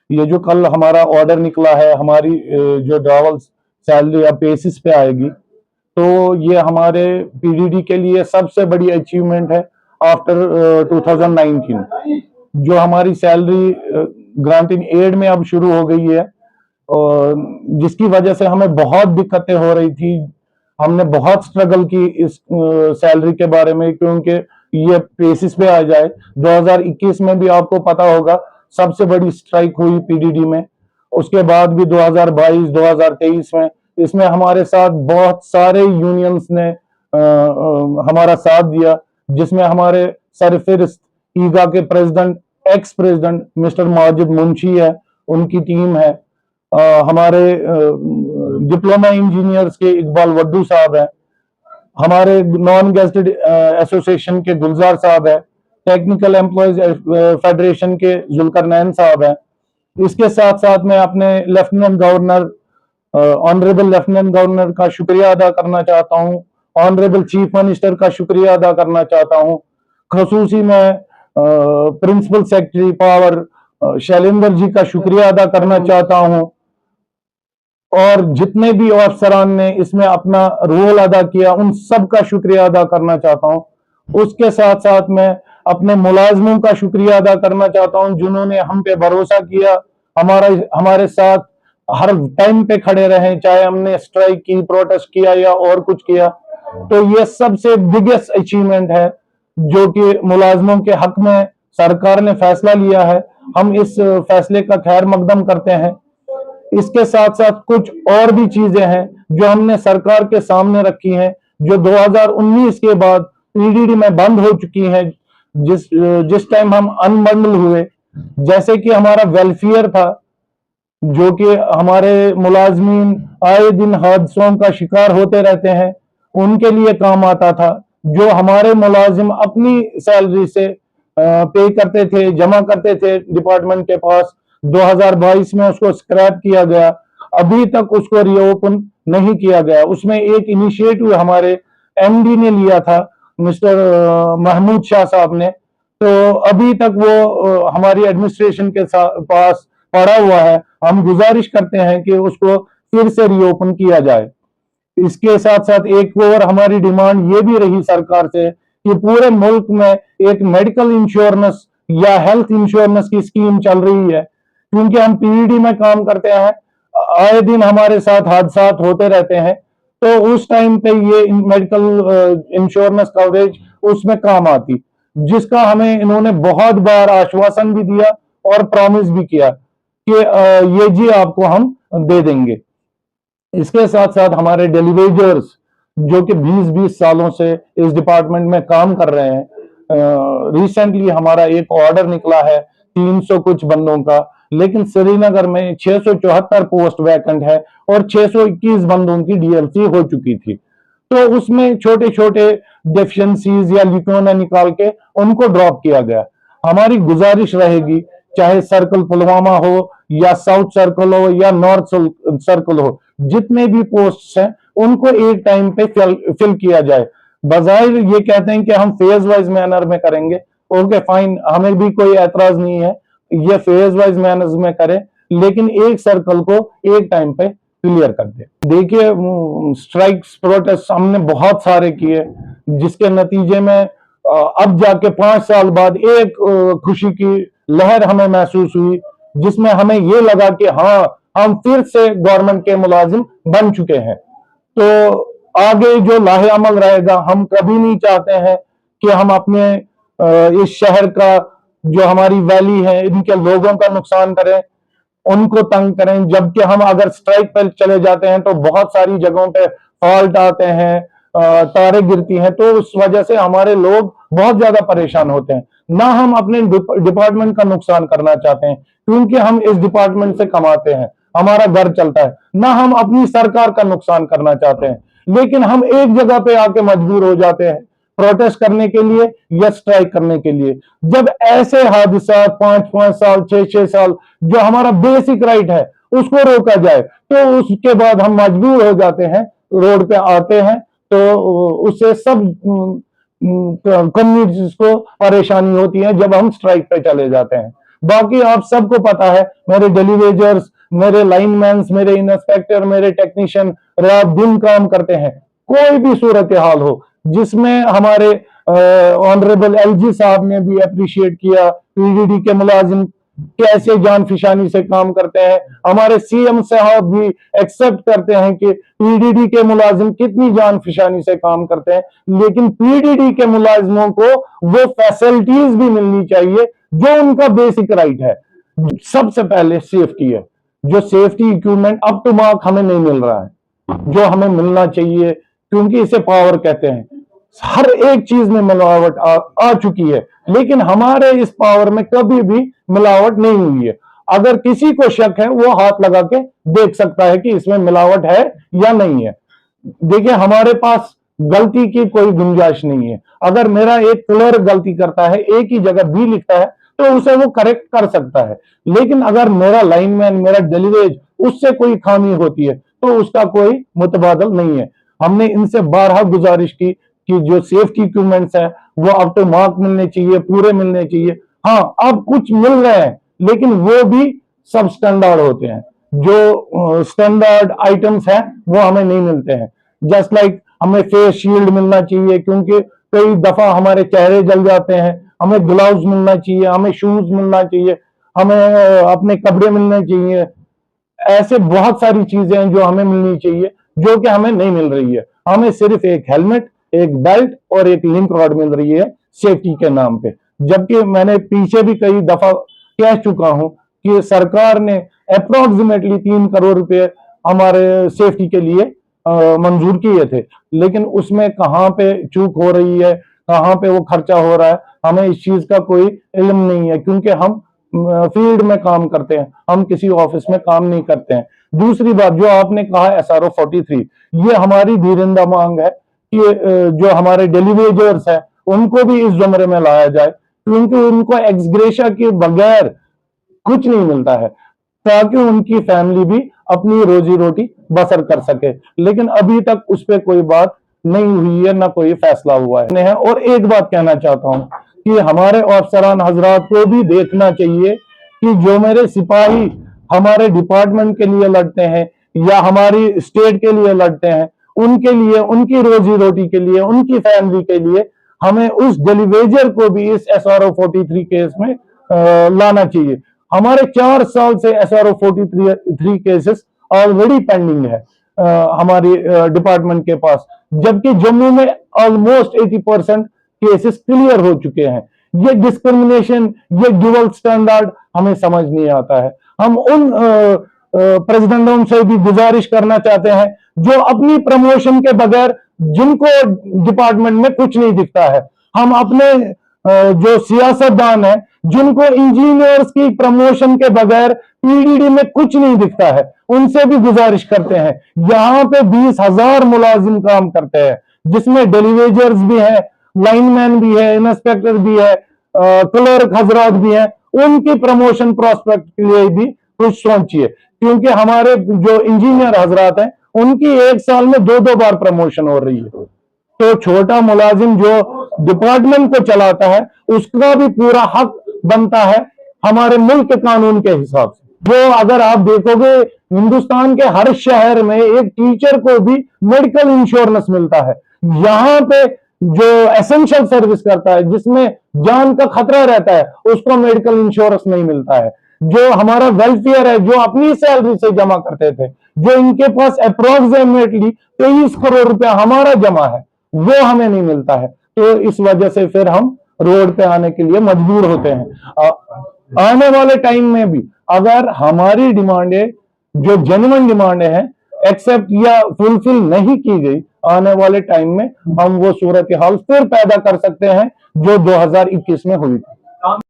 ये जो कल हमारा ऑर्डर निकला है, हमारी जो ड्रावल सैलरी अब बेसिस पे आएगी, तो ये हमारे पीडीडी के लिए सबसे बड़ी अचीवमेंट है आफ्टर 2019। जो हमारी सैलरी ग्रांटिंग एड में अब शुरू हो गई है, और जिसकी वजह से हमें बहुत दिक्कतें हो रही थी। हमने बहुत स्ट्रगल की इस सैलरी के बारे में, क्योंकि ये बेसिस पे आ जाए। 2021 में भी आपको पता होगा सबसे बड़ी स्ट्राइक हुई पीडीडी में। उसके बाद भी 2022, 2023 में इसमें हमारे साथ बहुत सारे यूनियंस ने हमारा साथ दिया, जिसमें हमारे सरफिरिस्त ईगा के president, ex president mister Majid Munshi है, उनकी टीम है। हमारे डिप्लोमा इंजीनियर्स के इकबाल वड्डू साहब है, हमारे नॉन गेस्टेड एसोसिएशन के गुलजार साहब है, टेक्निकल एम्प्लॉयज फेडरेशन के जुल्करनैन साहब है। इसके साथ साथ मैं अपने lieutenant governor, honourable lieutenant governor का शुक्रिया अदा करना चाहता हूँ, ऑनरेबल चीफ मिनिस्टर का शुक्रिया अदा करना चाहता हूँ। खसूसी मैं principal secretary power Shailendra ji का शुक्रिया अदा करना चाहता हूँ, और जितने भी अफसरान ने इसमें अपना रोल अदा किया उन सब का शुक्रिया अदा करना चाहता हूं। उसके साथ साथ मैं अपने मुलाजमों का शुक्रिया अदा करना चाहता हूं, जिन्होंने हम पे भरोसा किया, हमारे साथ हर टाइम पे खड़े रहे, चाहे हमने स्ट्राइक की, प्रोटेस्ट किया या और कुछ किया। तो ये सबसे बिगेस्ट अचीवमेंट है जो कि मुलाजमों के हक में सरकार ने फैसला लिया है। हम इस फैसले का खैर मकदम करते हैं। इसके साथ साथ कुछ और भी चीजें हैं जो हमने सरकार के सामने रखी हैं, जो 2019 के बाद पीडीडी में बंद हो चुकी हैं, जिस टाइम हम अनबंडल हुए। जैसे कि हमारा वेलफेयर था, जो कि हमारे मुलाजमीन आए दिन हादसों का शिकार होते रहते हैं, उनके लिए काम आता था। जो हमारे मुलाजिम अपनी सैलरी से पे करते थे, जमा करते थे डिपार्टमेंट के पास, 2022 में उसको स्क्रैप किया गया, अभी तक उसको रीओपन नहीं किया गया। उसमें एक इनिशिएटिव हमारे एमडी ने लिया था, मिस्टर महमूद शाह साहब ने, तो अभी तक वो हमारी एडमिनिस्ट्रेशन के पास पड़ा हुआ है। हम गुजारिश करते हैं कि उसको फिर से रीओपन किया जाए। इसके साथ साथ एक और हमारी डिमांड ये भी रही सरकार से कि पूरे मुल्क में एक मेडिकल इंश्योरेंस या हेल्थ इंश्योरेंस की स्कीम चल रही है, क्योंकि हम पीडीडी में काम करते हैं, आए दिन हमारे साथ हादसा होते रहते हैं, तो उस टाइम पे ये मेडिकल इंश्योरेंस कवरेज उसमें काम आती, जिसका हमें इन्होंने बहुत बार आश्वासन भी दिया और प्रॉमिस भी किया कि ये जी आपको हम दे देंगे। इसके साथ साथ हमारे डेलीवेजर्स जो कि 20-20 सालों से इस डिपार्टमेंट में काम कर रहे हैं, रिसेंटली हमारा एक ऑर्डर निकला है 300 कुछ बंदों का, लेकिन श्रीनगर में 674 पोस्ट वैकेंट है और 621 बंदों की डीएलसी हो चुकी थी। तो उसमें छोटे छोटे डेफिशिएंसीज या लिकोना निकाल के उनको ड्रॉप किया गया। हमारी गुजारिश रहेगी, चाहे सर्कल पुलवामा हो या साउथ सर्कल हो या नॉर्थ सर्कल हो, जितने भी पोस्ट हैं उनको एक टाइम पे फिल किया जाए। बजाय ये कहते हैं कि हम फेज वाइज मैनर में करेंगे, ओके फाइन, हमें भी कोई एतराज नहीं है, ये फेज वाइज मैनर में करें, लेकिन एक सर्कल को एक टाइम पे क्लियर कर दे। देखिए, स्ट्राइक्स प्रोटेस्ट हमने बहुत सारे किए, जिसके नतीजे में अब जाके 5 साल बाद एक खुशी की लहर हमें महसूस हुई, जिसमें हमें ये लगा कि हाँ, हम फिर से गवर्नमेंट के मुलाजिम बन चुके हैं। तो आगे जो लाहे अमल रहेगा, हम कभी नहीं चाहते हैं कि हम अपने इस शहर का, जो हमारी वैली है, इनके लोगों का नुकसान करें, उनको तंग करें। जबकि हम अगर स्ट्राइक पर चले जाते हैं तो बहुत सारी जगहों पे फॉल्ट आते हैं, तारे गिरती हैं, तो उस वजह से हमारे लोग बहुत ज्यादा परेशान होते हैं। ना हम अपने डिपार्टमेंट का नुकसान करना चाहते हैं, क्योंकि हम इस डिपार्टमेंट से कमाते हैं, हमारा घर चलता है। ना हम अपनी सरकार का नुकसान करना चाहते हैं, लेकिन हम एक जगह पे आके मजबूर हो जाते हैं प्रोटेस्ट करने के लिए या स्ट्राइक करने के लिए। जब ऐसे हादसा 5-5 साल, 6-6 साल, जो हमारा बेसिक राइट है उसको रोका जाए, तो उसके बाद हम मजबूर हो जाते हैं, रोड पे आते हैं, तो उससे सब कम्युनिटीज को परेशानी होती है जब हम स्ट्राइक पे चले जाते हैं। बाकी आप सबको पता है, मेरे डेलीवेजर्स, मेरे लाइनमैन्स, मेरे इंस्पेक्टर, मेरे टेक्नीशियन रात दिन काम करते हैं। कोई भी सूरत हाल हो जिसमें हमारे ऑनरेबल एलजी साहब ने भी अप्रिशिएट किया, पीडीडी के मुलाजिम कैसे जान फिशानी से काम करते हैं, हमारे सीएम साहब भी एक्सेप्ट करते हैं कि पीडीडी के मुलाजिम कितनी जान फिशानी से काम करते हैं, लेकिन पीडीडी के मुलाजिमों को वो फैसिलिटीज भी मिलनी चाहिए जो उनका बेसिक राइट है। सबसे पहले सेफ्टी है, जो safety equipment up to mark हमें नहीं मिल रहा है जो हमें मिलना चाहिए, क्योंकि इसे पावर कहते हैं। हर एक चीज में मिलावट आ चुकी है, लेकिन हमारे इस पावर में कभी भी मिलावट नहीं हुई है। अगर किसी को शक है वो हाथ लगा के देख सकता है कि इसमें मिलावट है या नहीं है। देखिए, हमारे पास गलती की कोई गुंजाइश नहीं है। अगर मेरा एक क्लर्क गलती करता है, एक ही जगह बी लिखता है, तो उसे वो करेक्ट कर सकता है, लेकिन अगर मेरा लाइनमैन, मेरा डिलीवरेज, उससे कोई खामी होती है तो उसका कोई मुतबादल नहीं है। हमने इनसे बारहा गुजारिश की कि जो सेफ्टी इक्विपमेंट्स है वो अप टू मार्क मिलने चाहिए, पूरे मिलने चाहिए। हाँ, अब कुछ मिल रहे हैं, लेकिन वो भी सब स्टैंडर्ड होते हैं। जो स्टैंडर्ड आइटम्स हैं वो हमें नहीं मिलते हैं। जस्ट लाइक हमें फेस शील्ड मिलना चाहिए, क्योंकि कई दफा हमारे चेहरे जल जाते हैं। हमें ग्लव्स मिलना चाहिए, हमें शूज मिलना चाहिए, हमें अपने कपड़े मिलने चाहिए। ऐसे बहुत सारी चीजें हैं जो हमें मिलनी चाहिए, जो कि हमें नहीं मिल रही है। हमें सिर्फ एक हेलमेट, एक बेल्ट और एक लिंक रॉड मिल रही है सेफ्टी के नाम पे। जबकि मैंने पीछे भी कई दफा कह चुका हूं कि सरकार ने अप्रोक्सीमेटली 3 करोड़ रुपए हमारे सेफ्टी के लिए मंजूर किए थे, लेकिन उसमें कहां पे चूक हो रही है, कहां पे वो खर्चा हो रहा है, हमें इस चीज का कोई इल्म नहीं है, क्योंकि हम फील्ड में काम करते हैं, हम किसी ऑफिस में काम नहीं करते हैं। दूसरी बात, जो आपने कहा SRO 43, ये हमारी धीरंदा मांग है कि जो हमारे डेलीवेजर्स है उनको भी इस जुमरे में लाया जाए, क्योंकि उनको एक्सग्रेशा के बगैर कुछ नहीं मिलता है, ताकि उनकी फैमिली भी अपनी रोजी रोटी बसर कर सके। लेकिन अभी तक उस पर कोई बात नहीं हुई है, ना कोई फैसला हुआ है। और एक बात कहना चाहता हूं कि हमारे अफसरान हजरात को भी देखना चाहिए कि जो मेरे सिपाही हमारे डिपार्टमेंट के लिए लड़ते हैं या हमारी स्टेट के लिए लड़ते हैं, उनके लिए, उनकी रोजी रोटी के लिए, उनकी फैमिली के लिए हमें उस डेलीवेजर को भी इस SRO 43 केस में लाना चाहिए। हमारे 4 साल से SRO 43 केसेस ऑलरेडी पेंडिंग है हमारी डिपार्टमेंट के पास, जबकि जम्मू में ऑलमोस्ट 80% केसेस क्लियर हो चुके हैं। ये डिस्क्रिमिनेशन, ये ड्यूअल स्टैंडर्ड हमें समझ नहीं आता है। हम उन प्रेसिडेंटों से भी गुजारिश करना चाहते हैं जो अपनी प्रमोशन के बगैर, जिनको डिपार्टमेंट में कुछ नहीं दिखता है, हम अपने जो सियासतदान है जिनको इंजीनियर्स की प्रमोशन के बगैर पीडीडी में कुछ नहीं दिखता है, उनसे भी गुजारिश करते हैं। यहाँ पे 20,000 मुलाजिम काम करते हैं, जिसमें डेलीवेजर्स भी हैं, लाइनमैन भी है, इंस्पेक्टर भी है, क्लर्क हजरात भी हैं। उनकी प्रमोशन प्रोस्पेक्ट के लिए भी कुछ सोचिए, क्योंकि हमारे जो इंजीनियर हजरात हैं उनकी एक साल में 2-2 बार प्रमोशन हो रही है। तो छोटा मुलाजिम जो डिपार्टमेंट को चलाता है उसका भी पूरा हक बनता है हमारे मुल्क के कानून के हिसाब से। जो अगर आप देखोगे, हिंदुस्तान के हर शहर में एक टीचर को भी मेडिकल इंश्योरेंस मिलता है। यहाँ पे जो एसेंशियल सर्विस करता है, जिसमें जान का खतरा रहता है, उसको मेडिकल इंश्योरेंस नहीं मिलता है। जो हमारा वेलफेयर है, जो अपनी सैलरी से जमा करते थे, जो इनके पास अप्रोक्सीमेटली 23 करोड़ रुपया हमारा जमा है, वो हमें नहीं मिलता है। तो इस वजह से फिर हम रोड पे आने के लिए मजबूर होते हैं। आने वाले टाइम में भी अगर हमारी डिमांडें, जो जेन्युइन डिमांडें हैं, एक्सेप्ट या फुलफिल नहीं की गई, आने वाले टाइम में हम वो सूरत हाल फिर पैदा कर सकते हैं जो 2021 में हुई थी।